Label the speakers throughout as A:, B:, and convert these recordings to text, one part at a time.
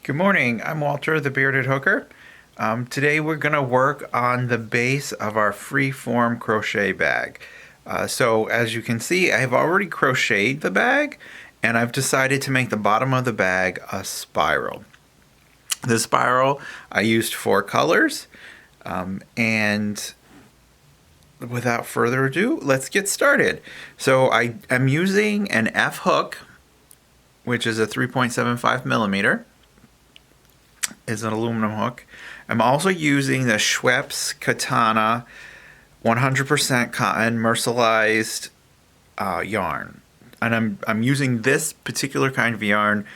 A: Good morning, I'm Walter, the Bearded Hooker. Today we're going to work on the base of our Freeform crochet bag. So as you can see, I've already crocheted the bag and I've decided to make the bottom of the bag a spiral. The spiral I used 4 colors, and without further ado, let's get started. So I am using an F hook, which is a 3.75 millimeter. Is an aluminum hook. I'm also using the Schweppes Katana 100% cotton mercerized yarn, and I'm using this particular kind of yarn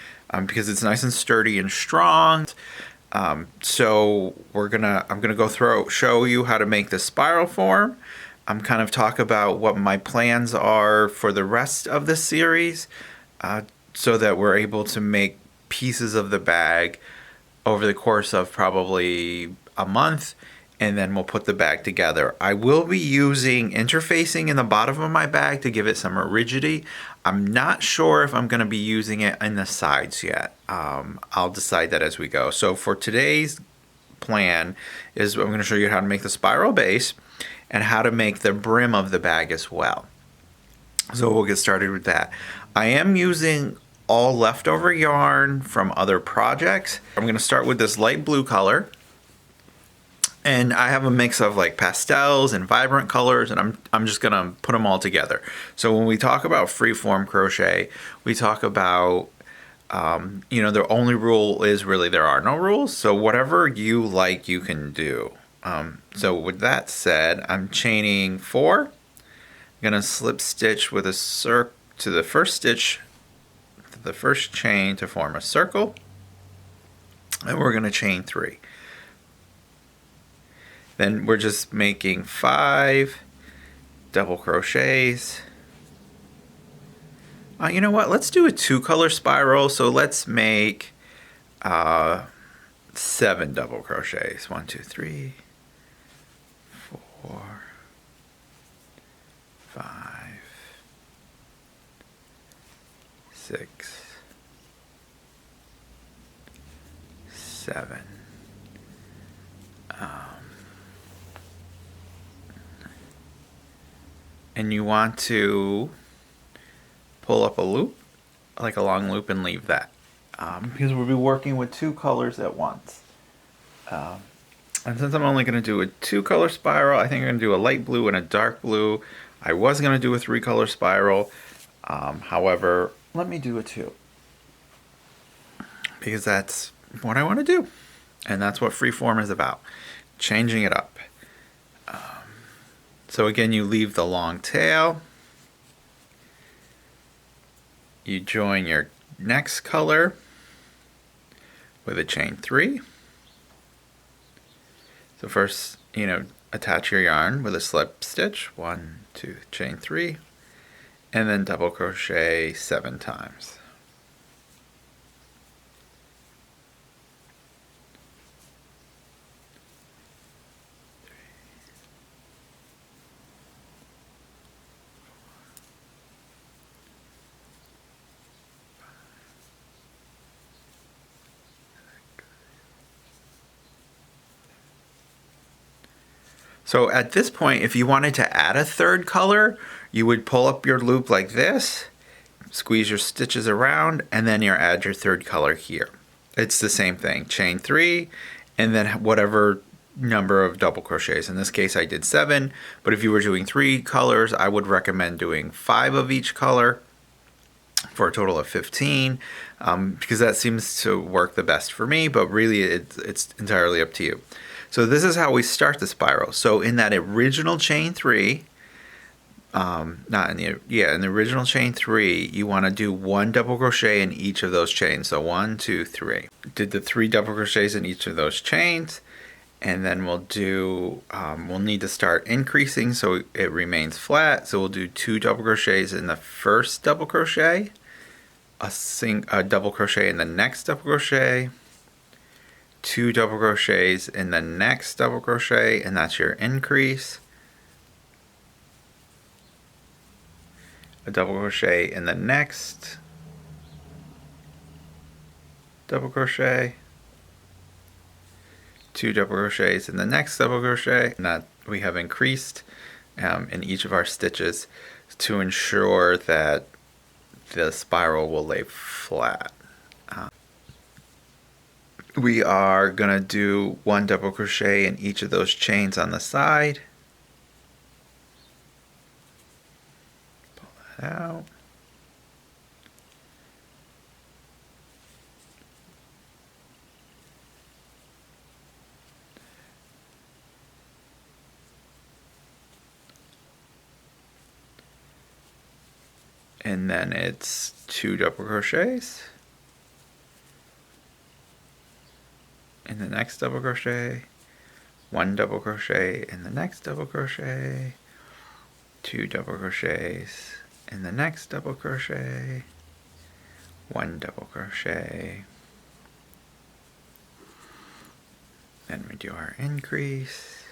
A: because it's nice and sturdy and strong. So I'm gonna show you how to make the spiral form. I'm kind of talk about what my plans are for the rest of the series, so that we're able to make pieces of the bag over the course of probably a month, and then we'll put the bag together. I will be using interfacing in the bottom of my bag to give it some rigidity. I'm not sure if I'm going to be using it in the sides yet. I'll decide that as we go. So for today's plan is I'm going to show you how to make the spiral base and how to make the brim of the bag as well. So we'll get started with that. I am using all leftover yarn from other projects. I'm going to start with this light blue color, and I have a mix of like pastels and vibrant colors, and I'm just going to put them all together. So when we talk about freeform crochet, we talk about the only rule is really there are no rules. So whatever you like, you can do. So with that said, I'm chaining 4. I'm going to slip stitch with a circle to the first stitch, the first chain to form a circle, and we're going to chain 3. Then we're just making 5 double crochets. You know what? Let's do a 2-color spiral. So let's make 7 double crochets. 1, 2, 3, 4, 5, 6, 7. And you want to pull up a loop, like a long loop, and leave that. Because we'll be working with 2 colors at once. And since I'm only going to do a 2-color spiral, I think I'm going to do a light blue and a dark blue. I was going to do a 3-color spiral. However, let me do a 2. Because that's what I want to do. And that's what freeform is about. Changing it up. So again, you leave the long tail. You join your next color with a chain 3. So first, attach your yarn with a slip stitch. 1, 2, chain 3. And then double crochet 7 times. So at this point, if you wanted to add a 3rd color, you would pull up your loop like this, squeeze your stitches around, and then you add your 3rd color here. It's the same thing, chain 3, and then whatever number of double crochets. In this case, I did 7, but if you were doing 3 colors, I would recommend doing 5 of each color for a total of 15, because that seems to work the best for me, but really it's entirely up to you. So this is how we start the spiral. So in that original chain 3, in the original chain 3, you want to do 1 double crochet in each of those chains. So 1, 2, 3. Did the 3 double crochets in each of those chains, and then we'll need to start increasing so it remains flat. So we'll do 2 double crochets in the first double crochet, a double crochet in the next double crochet, 2 double crochets in the next double crochet, and that's your increase. A double crochet in the next, double crochet, 2 double crochets in the next double crochet, and that we have increased in each of our stitches to ensure that the spiral will lay flat. We are going to do 1 double crochet in each of those chains on the side. Pull that out. And then it's 2 double crochets in the next double crochet, 1 double crochet in the next double crochet, 2 double crochets in the next double crochet, 1 double crochet, then we do our increase,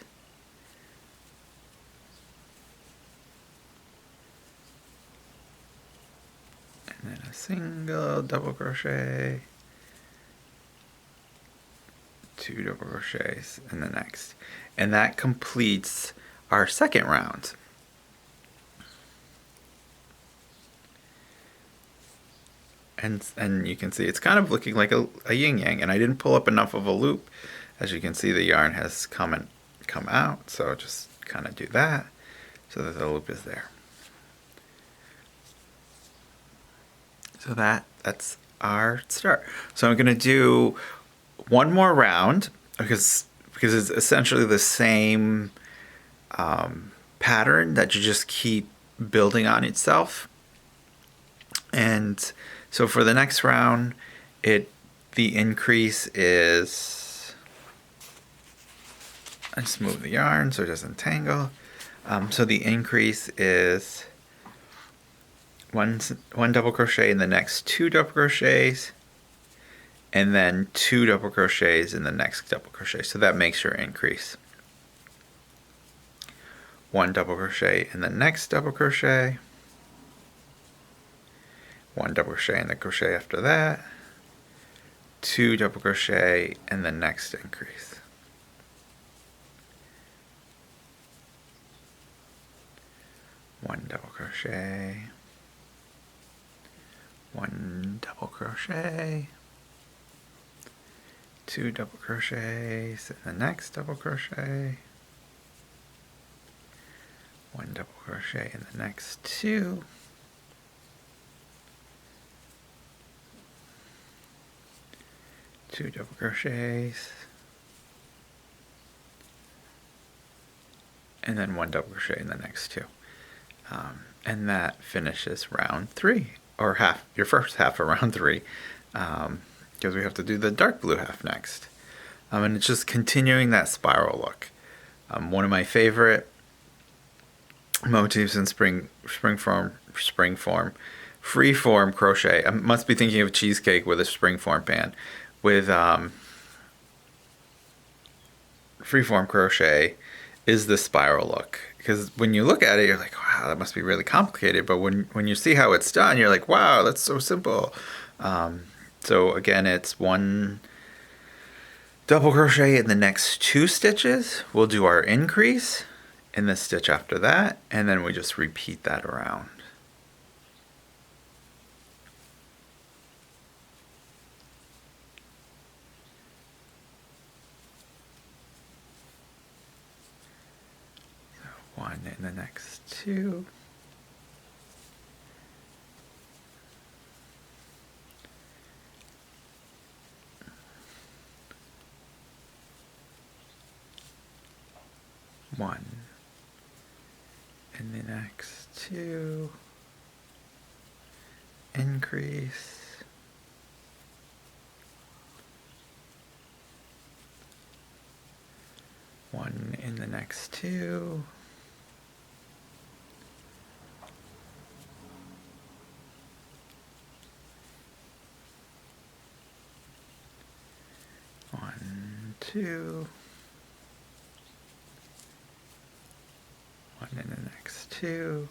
A: and then a single double crochet, 2 double crochets in the next, and that completes our second round. And you can see it's kind of looking like a yin yang, and I didn't pull up enough of a loop. As you can see, the yarn has come out, so just kind of do that so that the loop is there. So that's our start. So I'm going to do one more round because it's essentially the same pattern that you just keep building on itself. And so for the next round, the increase is, I just move the yarn so it doesn't tangle. So the increase is one double crochet in the next 2 double crochets, and then 2 double crochets in the next double crochet. So that makes your increase. 1 double crochet in the next double crochet, 1 double crochet in the crochet after that, 2 double crochet in the next increase. One double crochet, 1 double crochet, 2 double crochets in the next double crochet, 1 double crochet in the next 2, 2 double crochets, and then 1 double crochet in the next 2. And that finishes round 3, or your first half of round 3, because we have to do the dark blue half next. And it's just continuing that spiral look. One of my favorite motifs in Freeform crochet. I must be thinking of cheesecake with a Freeform pan. With Freeform crochet is the spiral look. Because when you look at it, you're like, wow, that must be really complicated. But when you see how it's done, you're like, wow, that's so simple. So again, it's 1 double crochet in the next 2 stitches. We'll do our increase in the stitch after that, and then we just repeat that around. So 1 in the next 2. One in the next 2, increase, 1 in the next 2, one, 2, 1 in the next 2,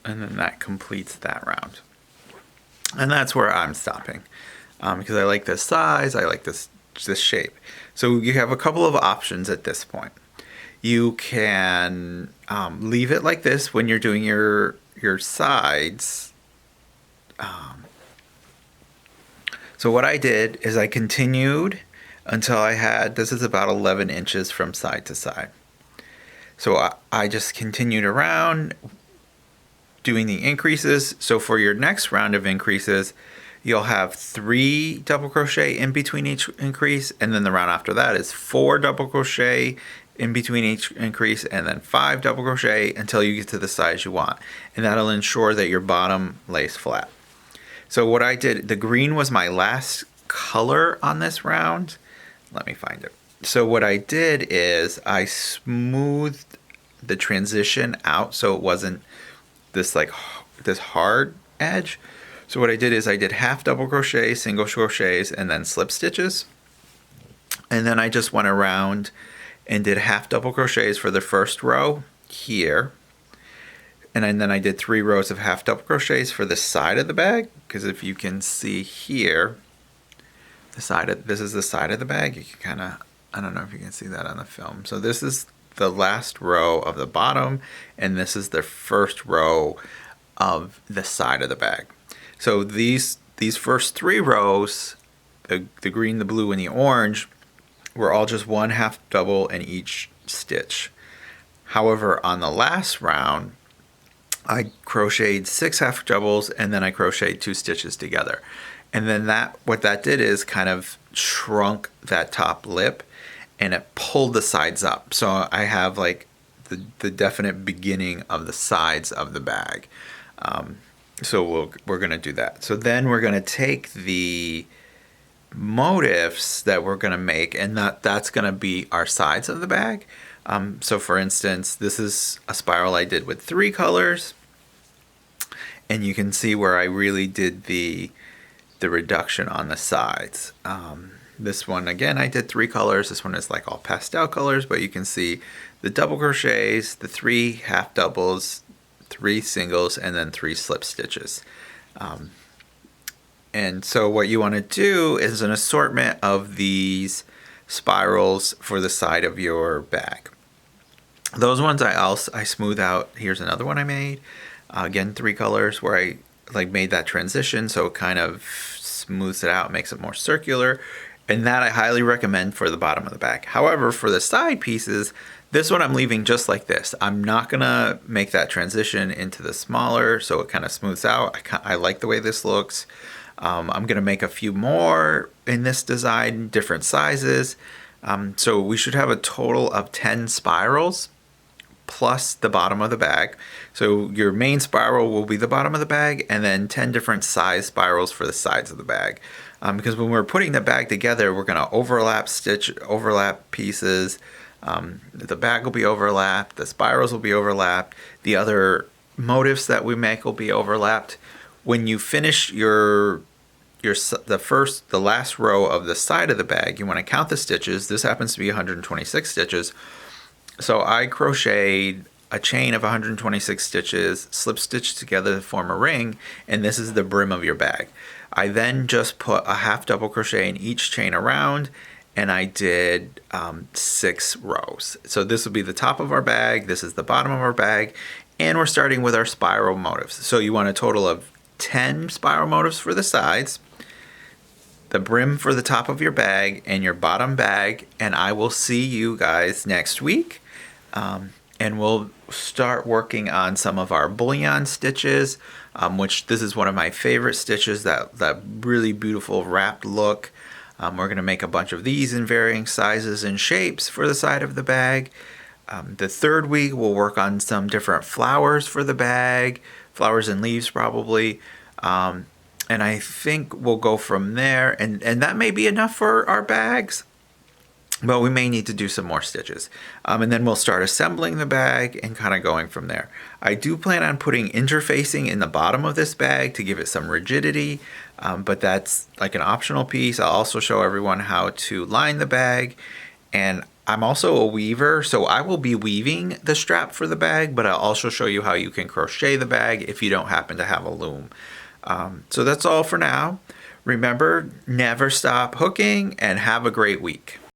A: and then that completes that round. And that's where I'm stopping, because I like this size, I like this shape. So you have a couple of options at this point. You can leave it like this when you're doing your sides. So what I did is I continued until I had, this is about 11 inches from side to side. So I just continued around doing the increases. So for your next round of increases, you'll have 3 double crochet in between each increase, and then the round after that is 4 double crochet in between each increase, and then 5 double crochet until you get to the size you want. And that'll ensure that your bottom lays flat. So what I did, the green was my last color on this round. Let me find it. So what I did is I smoothed the transition out so it wasn't this hard edge. So what I did is I did half double crochet, single crochets, and then slip stitches. And then I just went around and did half double crochets for the first row here. And then I did 3 rows of half double crochets for the side of the bag, because if you can see here, this is the side of the bag. You can kind of, I don't know if you can see that on the film. So this is the last row of the bottom, and this is the first row of the side of the bag. So these first 3 rows, the green, the blue, and the orange, were all just 1 half double in each stitch. However, on the last round, I crocheted 6 half doubles, and then I crocheted 2 stitches together. And then what that did is kind of shrunk that top lip, and it pulled the sides up. So I have like the definite beginning of the sides of the bag. So we're going to do that. So then we're going to take the motifs that we're going to make, and that's going to be our sides of the bag. So for instance, this is a spiral I did with 3 colors, and you can see where I really did the reduction on the sides. This one, again, I did 3 colors. This one is like all pastel colors, but you can see the double crochets, the 3 half doubles, 3 singles, and then 3 slip stitches. And so what you want to do is an assortment of these spirals for the side of your bag. Those ones I smooth out. Here's another one I made. Again, 3 colors where I made that transition, so it kind of smooths it out, makes it more circular. And that I highly recommend for the bottom of the bag. However, for the side pieces, this one I'm leaving just like this. I'm not gonna make that transition into the smaller, so it kind of smooths out. I like the way this looks. I'm gonna make a few more in this design, different sizes. So we should have a total of 10 spirals plus the bottom of the bag. So your main spiral will be the bottom of the bag, and then 10 different size spirals for the sides of the bag. Because when we're putting the bag together, we're going to overlap pieces. The bag will be overlapped, the spirals will be overlapped, the other motifs that we make will be overlapped. When you finish the last row of the side of the bag, you want to count the stitches. This happens to be 126 stitches. So I crocheted a chain of 126 stitches, slip stitched together to form a ring, and this is the brim of your bag. I then just put a half double crochet in each chain around, and I did 6 rows. So this will be the top of our bag, this is the bottom of our bag, and we're starting with our spiral motifs. So you want a total of 10 spiral motifs for the sides, the brim for the top of your bag, and your bottom bag. And I will see you guys next week. And we'll start working on some of our bullion stitches, which this is one of my favorite stitches, that really beautiful wrapped look. We're going to make a bunch of these in varying sizes and shapes for the side of the bag. The third week we'll work on some different flowers for the bag, flowers and leaves probably. And I think we'll go from there, and that may be enough for our bags. But we may need to do some more stitches. And then we'll start assembling the bag and kind of going from there. I do plan on putting interfacing in the bottom of this bag to give it some rigidity, but that's like an optional piece. I'll also show everyone how to line the bag. And I'm also a weaver, so I will be weaving the strap for the bag, but I'll also show you how you can crochet the bag if you don't happen to have a loom. So that's all for now. Remember, never stop hooking and have a great week.